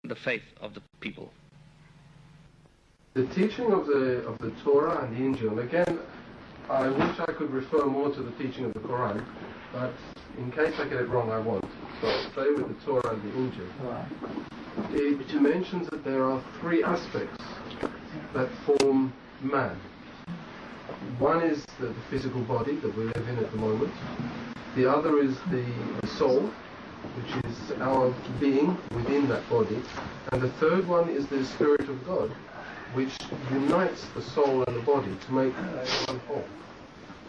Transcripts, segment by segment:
the faith of the people. The teaching of the Torah and the Injil, again, I wish I could refer more to the teaching of the Quran, but in case I get it wrong, I won't. So I'll stay with the Torah and the Injil. It mentions that there are three aspects that form man. One is the physical body that we live in at the moment. The other is the soul, which is our being within that body. And the third one is the Spirit of God, which unites the soul and the body to make one whole.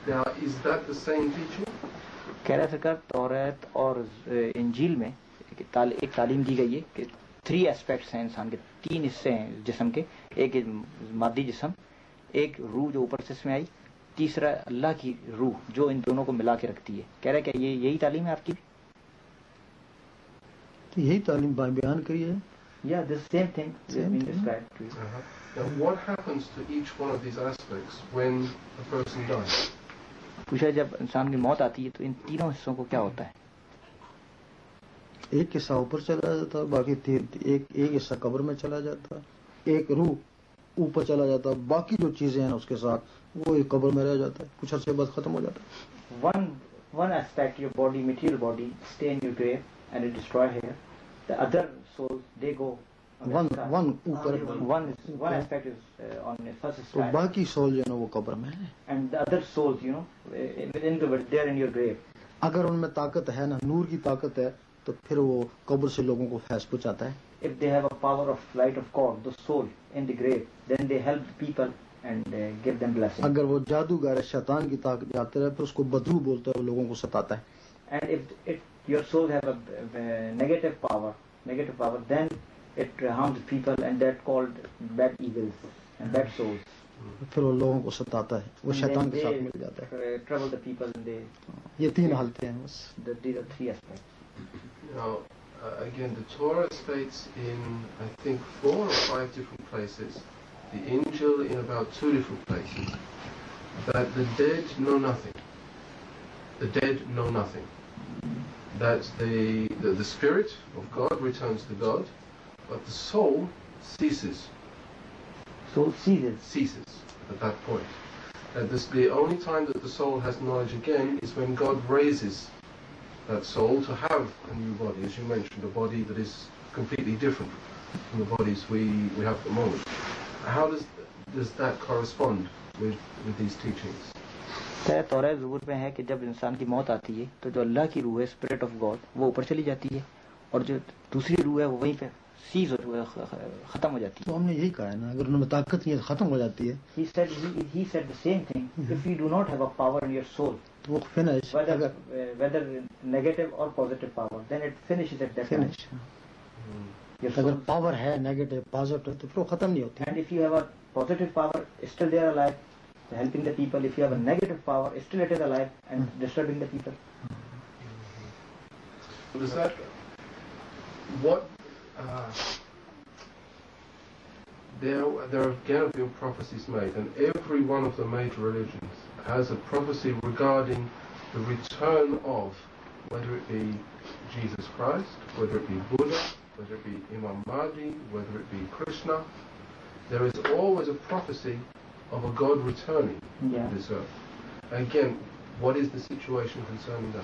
Now, is that the same teaching? कह रहे थे कर तौरात और इंजील में एक तालीम दी गई है कि 3 एस्पेक्ट्स हैं इंसान के, 3 हिस्से हैं जिस्म के, एक मादी जिस्म, एक रूह जो ऊपर से इसमें आई, तीसरा अल्लाह की रूह जो इन दोनों को मिला के रखती है. कह रहे क्या ये यही तालीम है आपकी? तो यही तालीम बयान करी है. Yeah, the same thing being described to you. Now, what happens to each one of these aspects when a person dies? पूछा जब इंसान की मौत आती है तो इन तीनों हिस्सों को क्या होता है? एक हिस्सा ऊपर चला जाता है, बाकी एक हिस्सा कब्र में चला जाता है, एक रूह ऊपर चला जाता है, बाकी जो चीजें हैं उसके साथ वो एक कब्र में रह जाता है, कुछ अर्से बाद खत्म हो जाता है. One aspect, your body, material body, stay in your grave and it destroy here. The other souls, they go. One aspect is on the first तो side. बाकी सोल जो है ना वो कब्र में है. And the other souls, you know, within they are in your grave. अगर उनमें ताकत है ना, नूर की ताकत है, तो फिर वो कब्र से लोगों को फैज पहुंचाता है. If they have a power of light of God, the soul in the grave, then they help the people and give them blessing. अगर वो जादूगर शैतान की ताकत जाते रहे, फिर उसको बदरू बोलता है, वो लोगों को सताता है. And if your soul have a negative power, then it harms people, and that called bad evils and bad souls. फिर वो लोगों को सताता है, वो शैतान के साथ मिल जाता है. Trouble the people, and they. ये 3 हालतें हैं बस. These are 3 aspects. Now, again, the Torah states in, I think, 4 or 5 different places, the Injil in about 2 different places, that the dead know nothing. The dead know nothing. That the spirit of God returns to God, but the soul ceases. Soul ceases. Ceases at that point. And the only time that the soul has knowledge again is when God raises that soul to have a new body, as you mentioned, a body that is completely different from the bodies we have at the moment. How does that correspond with these teachings? तौरात ज़बूर में है कि जब इंसान की मौत आती है तो जो अल्लाह की रूह है, स्पिरिट ऑफ गॉड, वो ऊपर चली जाती है और जो दूसरी रूह है वो वहीं पे सीज खत्म हो जाती है. तो हमने यही कहा है ना, अगर उनमें ताकत नहीं है तो खत्म हो जाती है. He said the same thing. If you do not have a power in your soul, तो वो finish, whether negative or positive power, then it finishes at that time. अगर पावर है नेगेटिव पॉजिटिव तो फिर वो खत्म नहीं होती. And if you have a positive power, still they are alive, helping the people. If you have a negative power, still it is alive and disturbing the people. Is that what? There have been prophecies made, and every one of the major religions has a prophecy regarding the return of, whether it be Jesus Christ, whether it be Buddha, whether it be Imam Mahdi, whether it be Krishna. There is always a prophecy of a God returning to this earth. Again, what is the situation concerning that?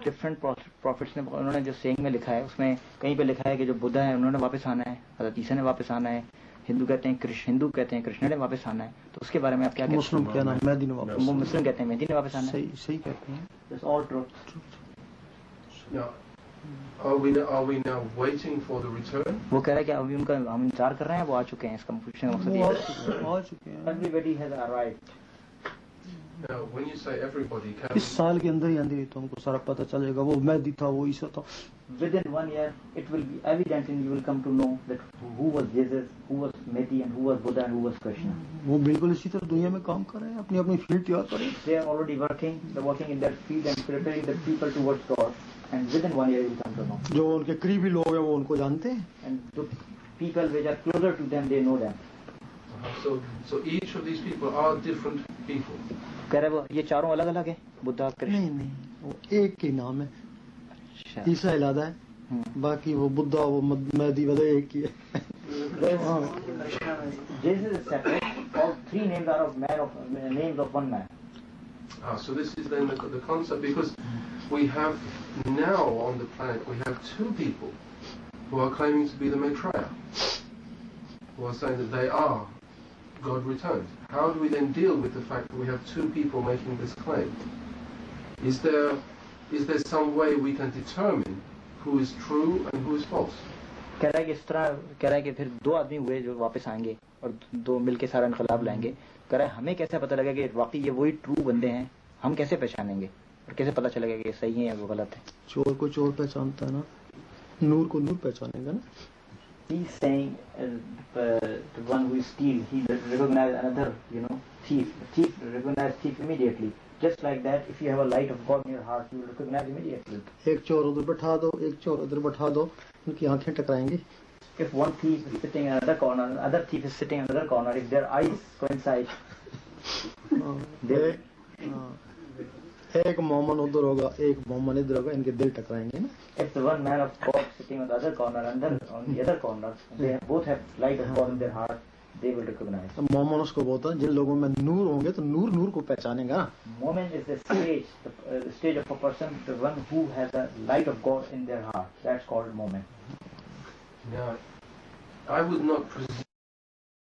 different prophets ने उन्होंने जो saying में लिखा है, उसमें कहीं पे लिखा है कि जो बुद्धा है उन्होंने वापस आना है, हज़रत ईसा ने वापस आना है, हिंदू कहते हैं कृष्ण ने वापस आना है. तो उसके बारे में आप क्या कहते हैं? मुस्लिम कहना है मेहदी ने वापस, मुस्लिम कहते हैं मेहदी ने वापस आना है. सही कहते हैं. That's all true. Now, are we now waiting for the return? वो कह रहा है कि अभी उनका हम इंतजार कर रहे हैं, वो आ चुके हैं. इसका पूछने का मकसद ये है. आ चुके हैं. Everybody has arrived. Now, when you say everybody, इस साल के अंदर ही आंधी तो हमको सारा पता चलेगा. वो मेहदी था, वो ईसा था. Within 1 year, it will be evident and you will come to know that who was Jesus, who was Mehdi, and who was Buddha, and who was Krishna. वो बिल्कुल इसी तरह दुनिया में काम कर रहे हैं, अपनी अपनी फील्ड तैयार कर रहे हैं. They are already working. They're working in their field and preparing the people towards God. And within 1 year, you will come to know. जो उनके करीबी लोग हैं वो उनको जानते हैं. And the people which are closer to them, they know them. So each of these people are different people. कह रहे वो ये चारों अलग अलग है, बुद्धा कृष्ण. नहीं वो एक ही नाम है. ईसा अलग है, बाकी वो बुद्धा वो महदी वाले एक ही है. Jesus is separate. All three names are of names of one man. So this is then the concept, because we have now on the planet, we have two people who are claiming to be the Maitreya, who are saying that they are God returned. How do we then deal with the fact that we have two people making this claim? Is there some way we can determine who is true and who is false? कह रहा है कि इस तरह कह रहा है कि फिर दो आदमी हुए जो वापस आएंगे और दो मिलके सारा इनकलाब लाएंगे. कह रहा है हमें कैसे पता लगेगा कि वाकई ये वही ट्रू बंदे हैं? हम कैसे पहचानेंगे और कैसे पता चलेगा कि ये सही है या वो गलत है? चोर को चोर पहचानता है ना, नूर को नूर पहचानेगा ना. He's saying the one who steals, he recognizes another, thief. The thief recognizes thief immediately. Just like that, if you have a light of God in your heart, you will recognize immediately. एक चोर उधर बैठा दो, एक चोर उधर बैठा दो, उनकी आंखें टकराएंगी. If one thief is sitting in another corner, another thief is sitting in another corner, if their eyes coincide, एक मोमन उधर होगा, एक मोमन इधर होगा, इनके दिल टकराएंगे ना. if the one man of God sitting on the other corner, and on the other corner, they both have light of God in their heart, they will recognize. मोमन उसको बोलता है जिन लोगों में नूर होंगे तो नूर नूर को पहचानेगा. Moment is the stage, the stage of a person, the one who has the light of God in their heart. That's called moment. Now, I would not presume